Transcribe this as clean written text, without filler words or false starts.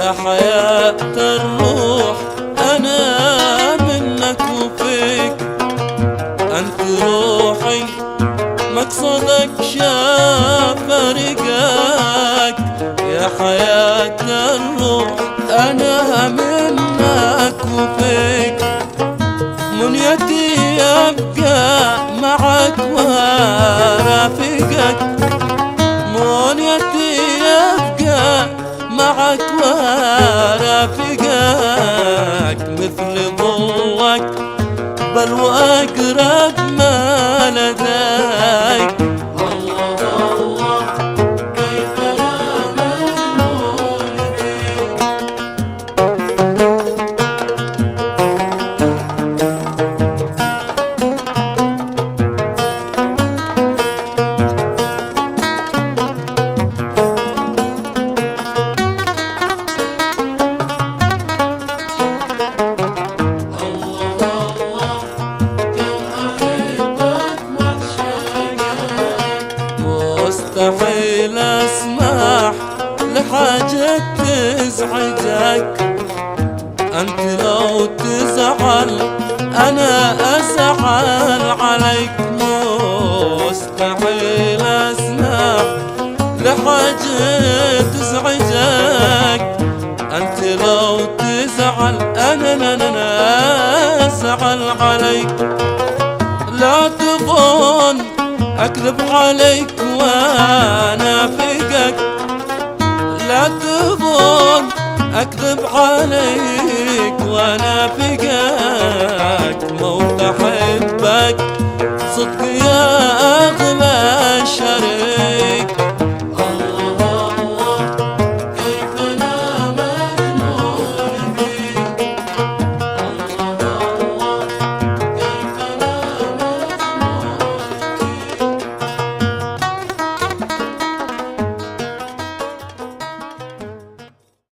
يا حياة الروح أنا منك وفيك، أنت روحي مقصدك شاف فرقك. يا حياة الروح أنا منك وفيك، منيتي أبقى معك ورافقك، منيتي أبقى معك ورافقك، مثل ضوك بل وأقرب ما لديك. الله الله كيف لا مجنون فيك. مستحيل اسمح لحاجة تزعجك، انت لو تزعل انا ازعل عليك. مستحيل اسمح لحاجة تزعجك، انت لو تزعل انا ازعل عليك. لا تظن أكذب عليك وأنافقك، لا تظن أكذب عليك وأنافقك. موت أحبك صدق